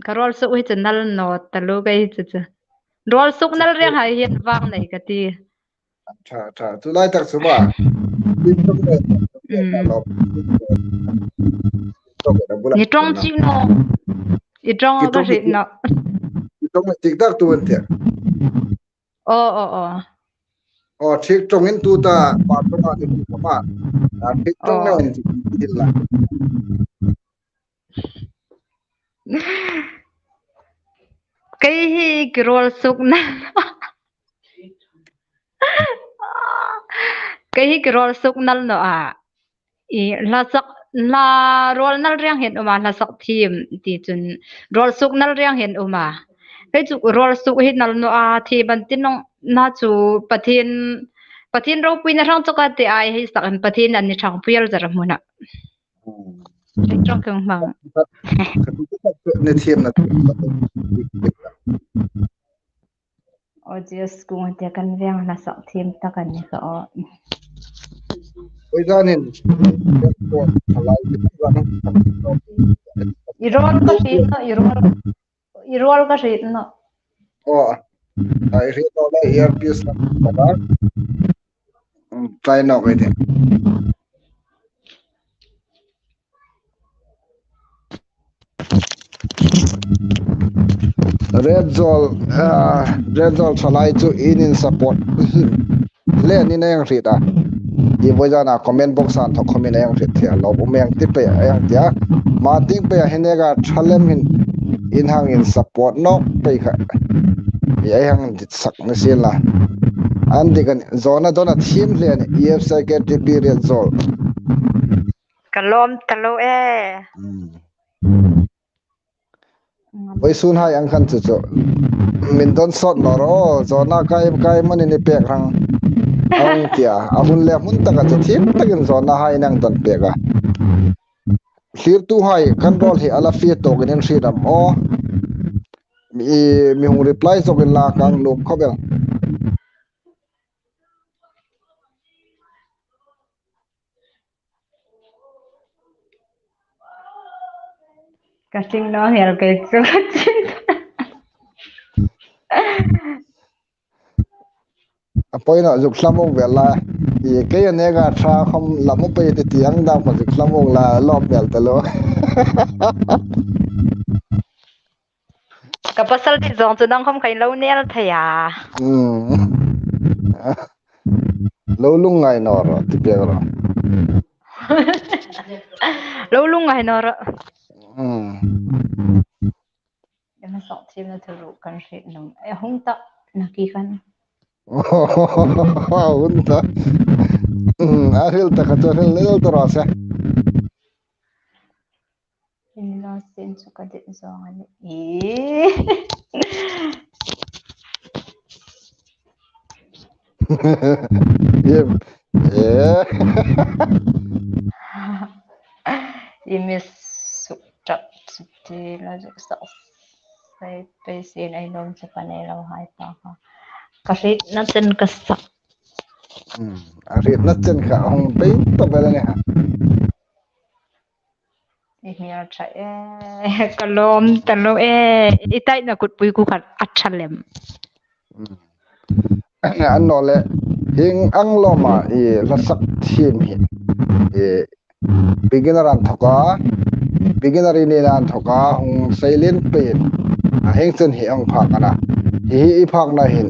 karol suk hi chunal no talu gai chu rol suk nal re hai hian wang nei ka ti tha tu lai tak chu ba ni trong chi no I trong ka ri no trong tik tak tu ante thik trong in tu ta pa to ma ni ma thik trong na in la cái hi rol suk na cái hi rol suk nal no i la sak la rol nal riang hen uma la sak thim ti chun rol suk nal riang hen uma cái chu rol suk hi nal no thi ban tin nong na chu pathin ro pui na rang choka te ai hi sak an pathin an ni thang puel zar muna trong khung mang ne thiam na o just kung te kan riang la sak thim ta kan ni ka o oi janin irol ka shit no irol ka shit no oh ai ri to la earpiece na ba try no kai the red zol chalai chu in support le ni na yang ri da i vojana comment box an thok comment yang ri thia lo bu meng ti pe yang tia ma ting pe henega thalem hin in hang in support no pe kha ye hang sak na sila an digan zona dona thim le ni ef secretary red zol kalom talo oi sun hai ang khan chu chu min don sot no ro zona kai mani ni pek rang ang tia ahun le mun taka chu thim takin zona hai nang don peka hlir tu hai control hi ala fi to gen ri ram o mi hung reply so gen la kang lum khobel kasing no hel kai chu apoi na juk hlamong vela i ke ne ga tha khom lamu pe ti tiang da ma juk hlamong la lob bel talo ka pasal ti zong chu dang khom kai lo nel thaya lo lung ngai no ro ti pe ro lo lung ngai no ro na sok thim na thuru kan ri no ai hung ta na ki kan unta ahil ta ka to hel to ra sa in la sen chu ka de zong ani yem imis suk chat ti la ju sa sai pe sin ai nom sa panai lo hai pa ka karit na chen ka sak arit na chen ka hong pe to bela ne ha ihmir tha kalom talo itai na kut pui ku khat athalem an no le hing ang lo ma i la sak thim hi beginner an thoka beginner ni an thoka hong silent pain heng chen hi ang phak ana hi phak na hin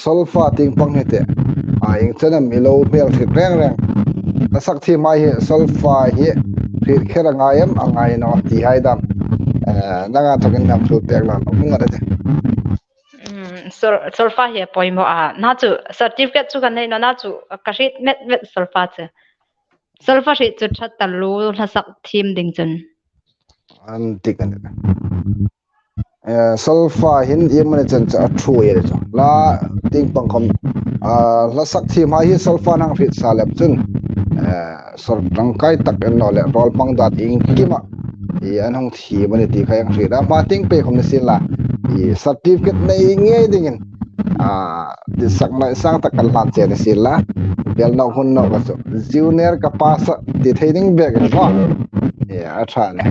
solfa ting pang hete ing chen milo mel thi reng la sak thi mai hi solfa hi ri khera ngayam angai no ti haidam nanga thokin nam thu pek la munga de solfa he poimo na chu certificate chu kan nei no na chu karit met solfa che solfa ri chu that talu la sak thim ding chen an tikan solfa hin yemane chen cha thu ye la ting pang khom la sak thi mai hi solfa nang ri salep chun sor tangkai tak en no le rol pang dat ing kima i anong thi mani ti khayang ri da ma ting pe khom sin la i certificate nei nge dingin di sak na sang tak kan lan che sin la bel no hun no ka so junior ka pas ti thaining bag no a tha ne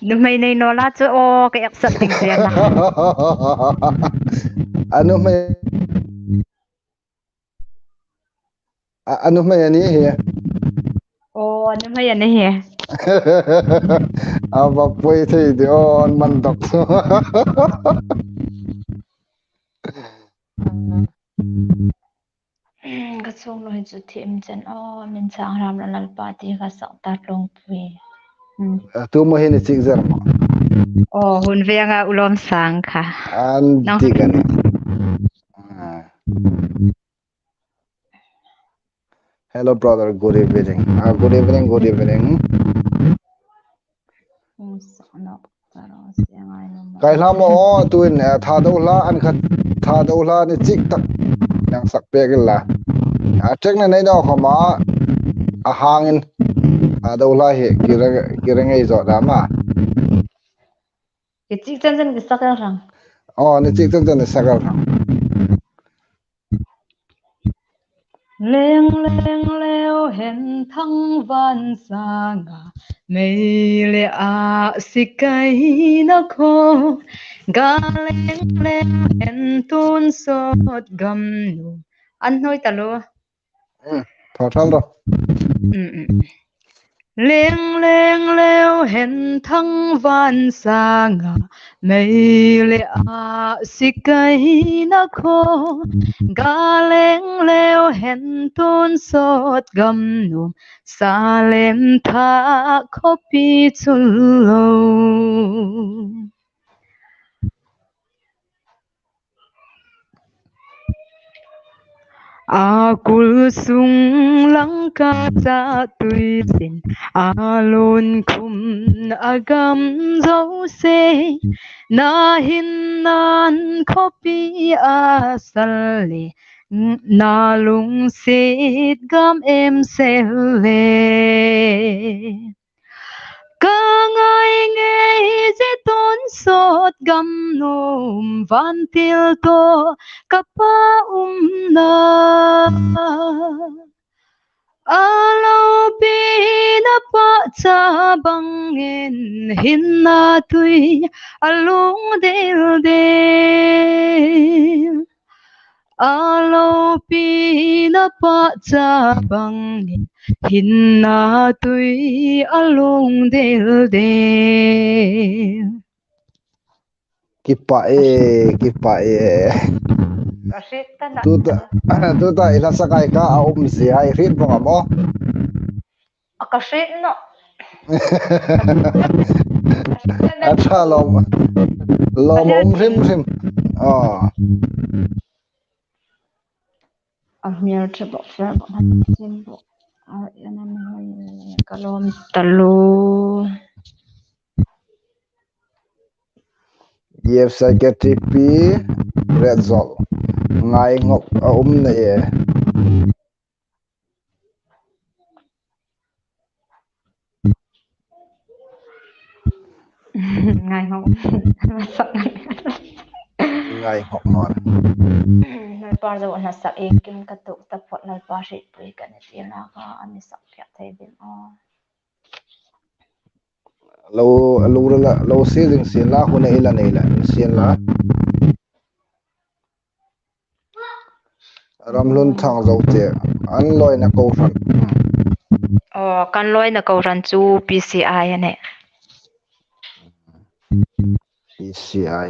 numai nei no la chu o ka yak sat ding chen na anu mai ani he on mai ya ne he aba poi thei de on man dok ka chung lo chu thim chen o min chang ram la lal pa ti ka sak ta long pui tu mo hin chik zer mo hun venga ulom sang kha an tigani hello brother, good evening. Good evening, good evening. Kai la mo tuin tha do la an khat tha do la ni chik tak nang sak pe gel la tek na nei do khoma a hangin a do la he kireng zo da ma ke chik chen chen ke sak rang ni chik chen ni sakal rang leng leng leo hen thăng van sanga mei le a sikai na kho ga leng leng hen tun sot gam nu an hoi ta lo thal ro leng leng leo hen thăng van sanga mei le a sikai na kho ga leng leo hen tun sot gam nu sa lem tha kho pi chul lo akul sung langka cha tui sin alon khum agam zo se na hin nan khopi asal le na lung sit gam em se le ka ngai nge je ton sot gam nom van til to kapa na alo pi na pa cha bangin hin na tui alung del del alo pi na pa cha bangin hin na tui alung del del kipa e tu ta ila sakai ka si ai rin po mo akashit no acha lom rim Mir chebo fer ba timbo yana kalom talu yef sa KTP red zol ngai ngok ne ye ngai ngok non nai par do na sak e kim ka tu ta phot nai pa ri pui ka ne ti na ka ani sak pya thai bin lo se ding sin la hune ila nei la sin la ramlun thang zo te an loi na ko ran kan loi na ko ran chu PCI ane PCI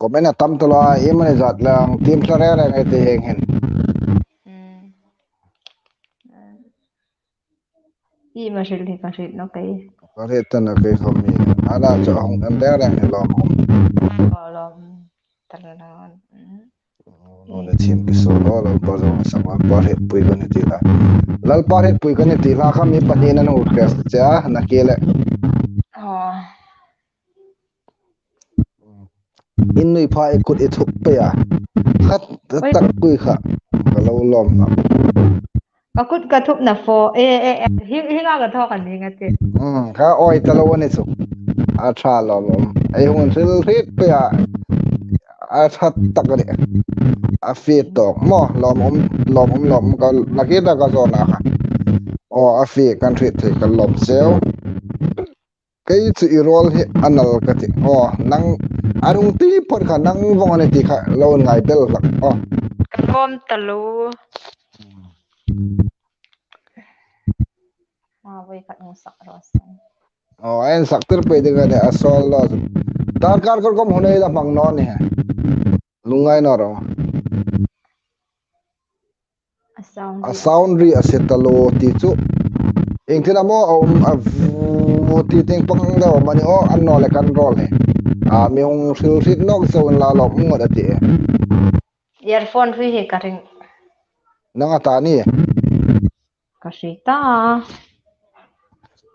ko mena tam to la emane zat lang tim sare ra ngai te heng hen i ma shil ka shil no kai kare tan ke khomi ala cha hong an da ra he lo lom talan ne thim ki so lo pa zo sama pa he pui ko ne ti la lal pa he pui ko ne ti la kha mi pani na no request cha na kele in nui pha e kut e thuk pe ya khat tak kui kha lo lom na akut ka thup na fo hinga ka tho kan ni ngate kha oi ta lo ne chu a tha lo lom ai hon sil rit pe ya a that tak re a fi to mo lom ka la ke da ka zo na kha o a fi kan rit the kan lom seo cái chữ rol he anal ka ti nang arung ti por kha nang vong ne ti kha lo ngai bel la kom talu ma voi khat ngong sak ro san en saktir pe de ga ne asol lo tar kar kor kom hone da mang non ni lungai no ro a sound ri asetalo ti chu engthina mo ti teng pang da mani o an no le kan rol he mi ong sil sit nok so la lo mo da ti earphone ri he karing nanga ta ni kasita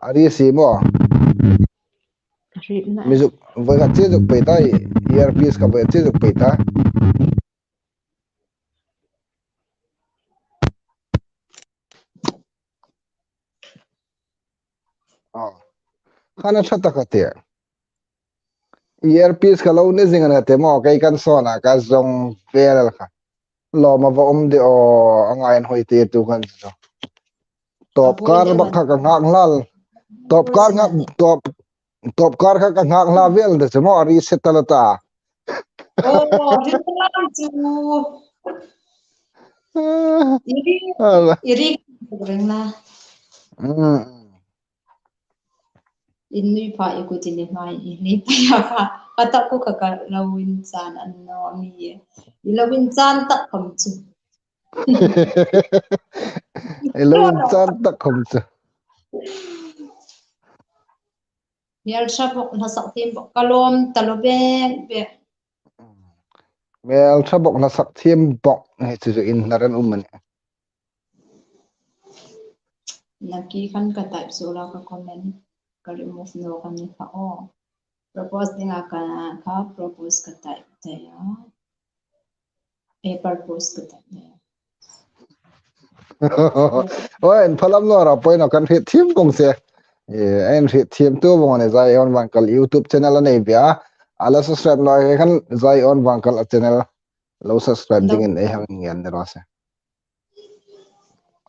ari si mo kasih na music vai ga che juk pe ta earpiece ka vai che juk pe ta khana thata ka te earpiece ka lo ne zinga na te mo kai kan so na ka zong pel kha lo ma va de o angain hoi te tu kan so top kar ba kha ka ngak lal top kar ngak top kar kha ka ngak la vel de mo ri setalata oh rinlan chu iri ringna inui pha ikutini mai ni pa kha pata ko ka lawin chan an no mi lawin chan tak kham chu lawin chan tak kham chu Mial sabok na sak tim kalom talobe be mel thabok na sak thiem bok he chu in naran man naki khan ka type sola ka comment ka remove no kan ni kha o propose dinga ka kha propose ka type te ya e purpose ka type ne oi en phalam no ra poi no kan he thiem kong se en he thiem tu bong ne zai on wan kal youtube channel nei bia ala subscribe no kan zai on wan kal channel lo subscribe ding in e hang ngian de ro se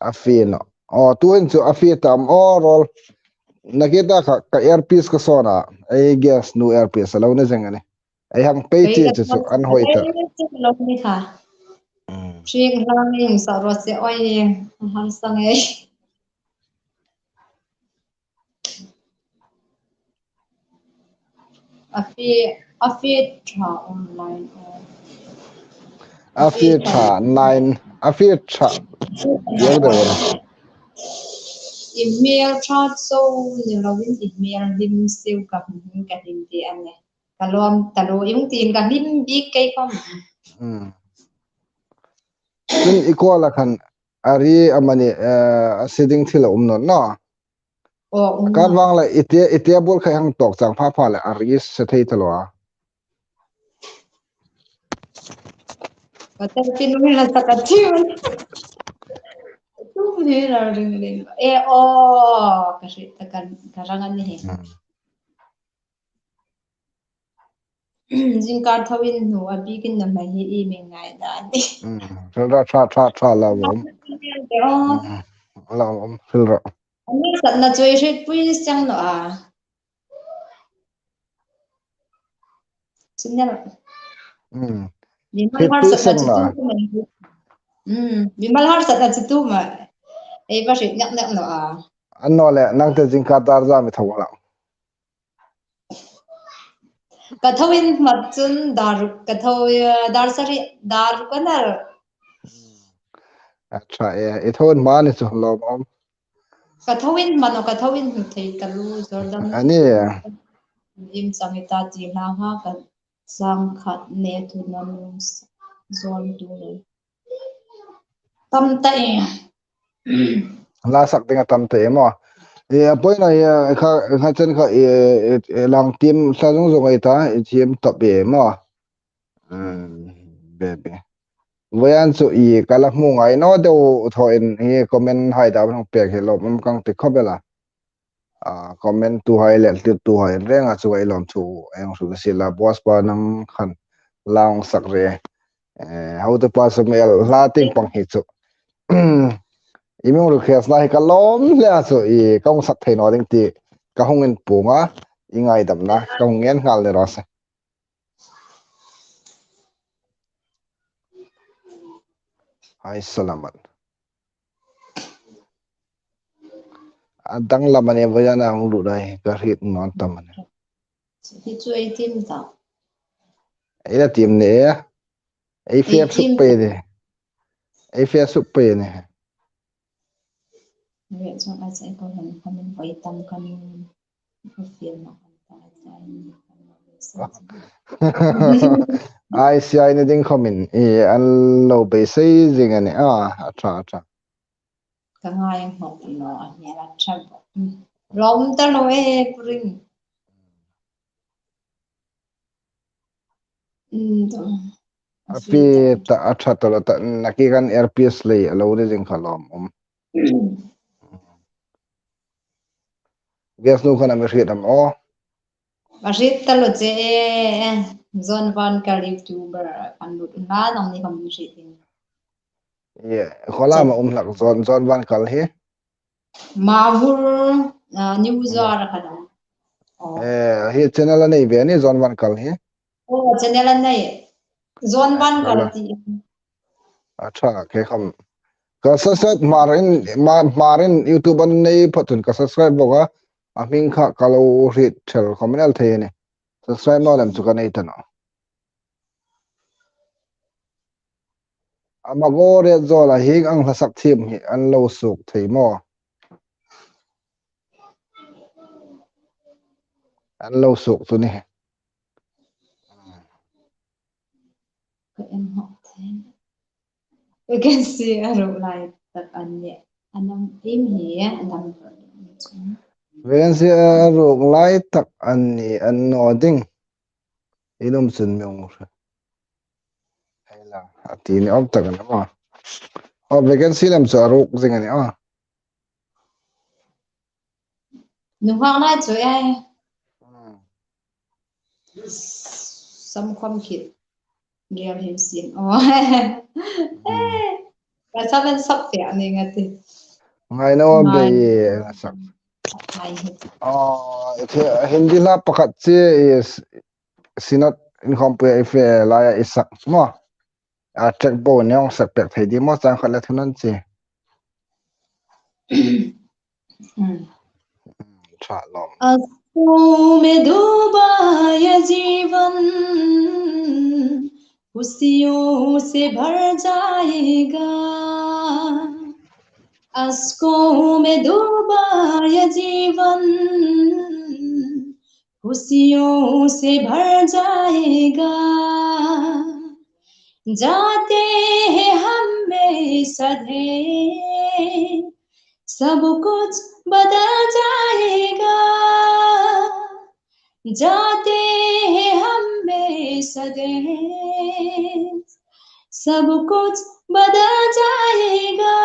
afi no o tu en chu afi tam o rol nakita ka earpiece ka sona ai guess nu earpiece lo ne jengani ai hang pe chi chu an hoita lo ni kha Tring ranging sa ro se oi han sang ei afi tra online afi tha 9 afi tha yer de wona email tra so ni login email dim siu ka ka dim ti ane kalom talo yung tin ka dim big kai kom tin equal khan ari amani setting thila no o kan wang la ite bol khai hang tok chang pha la ari se thei thalo Kata tinui la sakatiu. Tu ni la ring ring. Kasi tekan karangan ni. Jingkar thawin nu abikin na mahi I mengai da ni. Filra tra la bom la bom filra Ani sat na choi shit puis chang no a. Sinyal. Bimal har sat na chitu ma. Bimal har sat na chitu ma. Eh ba shit nyak nyak no a. anno le nang te jingka dar za mi thawala Kathawin matchun dar sari dar kanar acha e thon mani chu lo bom kathawin mano kathawin thei talu jordan ani im samita ti la ha ka sang khat ne tu nam zon tu le tam ta e la sak tinga tam te mo poi na kha chen kha lang tim sa jong jong ai ta thiem top be mo bebe wayan chu kala mu ngai no de tho in comment hai da bang pe he lo mom kang te khobela comment tu hai le tu hai renga chu ai lom chu ayong su sila boss pa nang khan lang sak re how to pass mail la ting pang hi chu email request na hi ka lom le chu kong sak thei no ding ti ka hongin punga ingai dam na ka ngen ngal le ros hai salamat adang lamane vayana ang ludai karit non tamane hi chu 18 ta ila team ne ai fe sup 18 pe de ai fe sup pe ne re so ai sai ko han kamin pai tam kan ko fiel na kan ta ai si ai ne ding khomin e an lo be sei jing ani atra atra ka ngai ngok no a ne la chab rom ta lo e puring to api ta atra to ta nakigan rps lei alo ne jing khalom gas nu khana me hriam Basit talo che zon van ka youtuber kan lut na nang ni kam sitin ye khola ma lak zon ban kal hi mavur news ara kada hi channel nei be ani zon ban kal hi channel nai zon van kal ti acha ke kham ka subscribe marin youtube an nei phatun ka subscribe boga aming kha kalo rit thel khominal the ne subscribe no lam chu ka nei tano amago re zola hing ang hasak thim hi an lo suk theimo an lo suk tu ni ka em ho we can see a ro lai tak anye anam im hi anam vacancy ruk lai tak an ni an no ding inum chun meong haila ati ni om tak na ma vacancy lam chu ruk jing ani nu hang lai chu ai sam khom khit gel him sin ka saben sak te ani ngati ngai no be sak hindi la pakat che is sinat in khompe ife la ya isak mo a check bo nyong sak pek thai di mo chang khala thunan che tha lom आंसू में डूबा ये जीवन खुशियों से भर जाएगा आंसुओं में डूबा ये जीवन खुशियों से भर जाएगा जाते हैं हम में सधे सब कुछ बदल जाएगा जाते हैं हम में सदे सब कुछ बदल जाएगा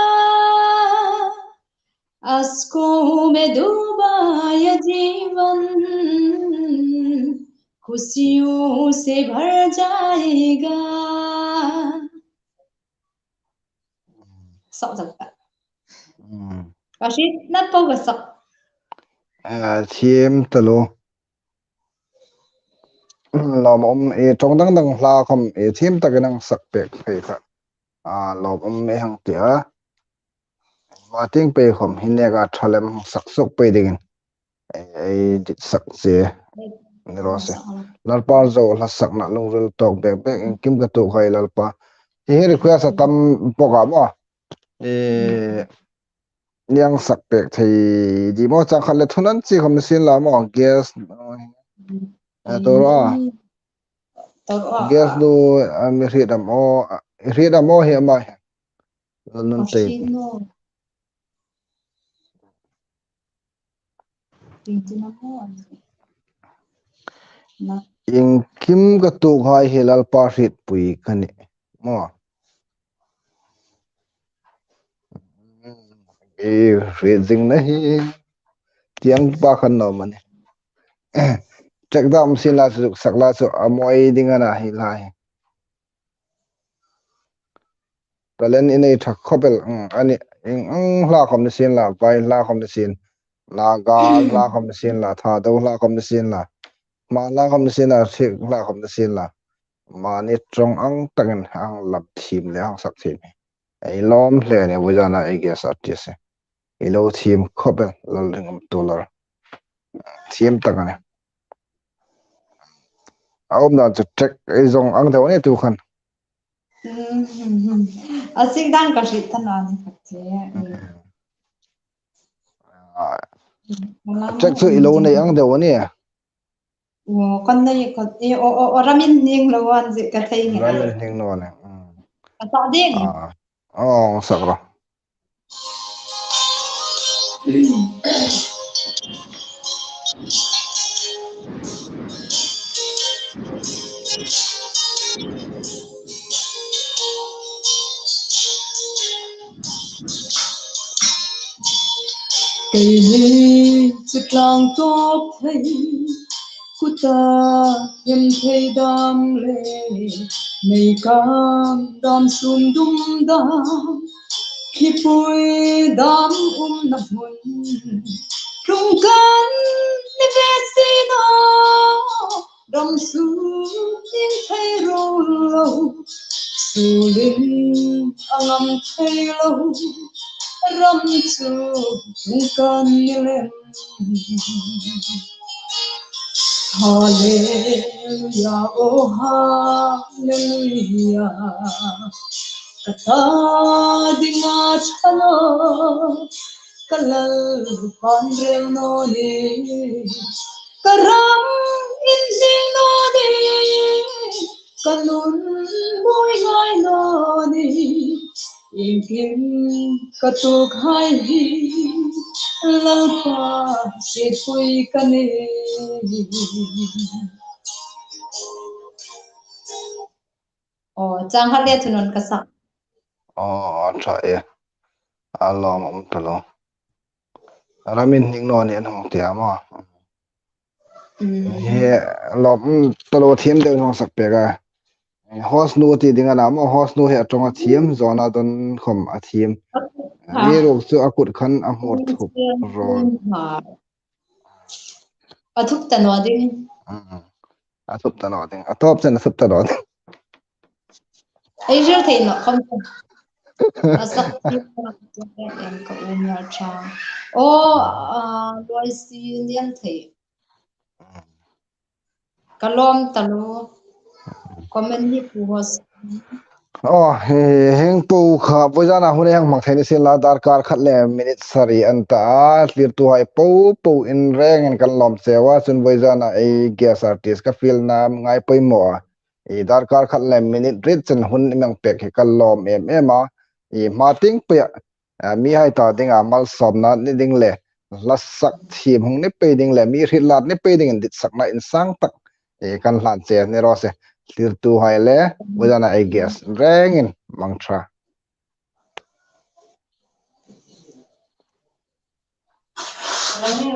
आंसुओं में डूबा ये जीवन खुशियों से भर जाएगा सब सकता Rashid nát câu vật sọc thiêm talo lom e trong dang dang hla khom e thiêm ta ganang sak pek phei kha lom me hang tia ma ting pe khom hinne ga thalem sak sok pe ding e dit sak che ni ro se lalpa zo la sak na lung rel tok bek bek in kim ka tu khai lalpa he request tam poka mo e niang sak pek thei di mo chang khalle thunan chi khom sin la mo gas to ro gas do mi ridam o he ma nun te in kim ka tu khai he lalpa rit pui khani mo freezing nahi tiang pa khan no mane check dam sin la su sakla su amoi dingana hi lai talen inei thak khopel ani ing hla khom ni sin la pai hla khom ni sin la ga hla khom ni sin la tha do hla khom ni sin la ma hla khom ni sin la thik hla khom ni sin la ma ni trong ang tangen ang lap thim le ang sak thim ai lom hle ne bujana ai guest artist ai lo thim khobel lal ringam tular thim takane aum na chu trek ai zong ang dew ne tu khan asik dan ka shi tana ni khache trek chu ilo nei ang dew ne o kan nei ka o ramin ning lawan je ka thai ni ramen hing no ne ta ding sakra cây chực lang top thấy kuta em thấy đam lệ ngày cam đam sum dum dam khi bụi đam nắp hồn rung can ni ve si no đam sum tin thấy râu lâu su linh angam thấy lâu ram chu rung can ni lem Hallelujah, oh hallelujah. Kata dinga chalo, kalal pandrel no ni, karam inding no ni, kanun boy ngai no ni, ingin katuk hai hi, lalpa si pui kane. Chang hale thunon kasa. Tra e alom talo ramin hing no ne hong tia ma he lom talo thim de hong sak pe ga hos nu ti dinga na mo hos nu he atonga thim zona don khom a thim ni ro chu akut khan a mor thup ro athuk tanwa ding a thup ta no ding a top chen thup ta no ai jil thei no khom asak ti em ka umya cha loi si lian thei kalom talo comment ni pu hos heng pu kha bojana hune hang mak thaini sin la dar kar khat le minute sari anta lir tu hai po in reng en kan lom sewa chun bojana ei gas artist ka feel na ngai poi mo e dar kar khat le minute rit chen hun mang pek he kan lom ema e mating pe mi hai ta dinga mal som na ni ding le lasak thim hung ni pe ding le mi rit lat ni pe ding dit sak na in sang tak e kan hlan che ne ro se lir tu hai le bojana ei gas reng in mangtra Lagi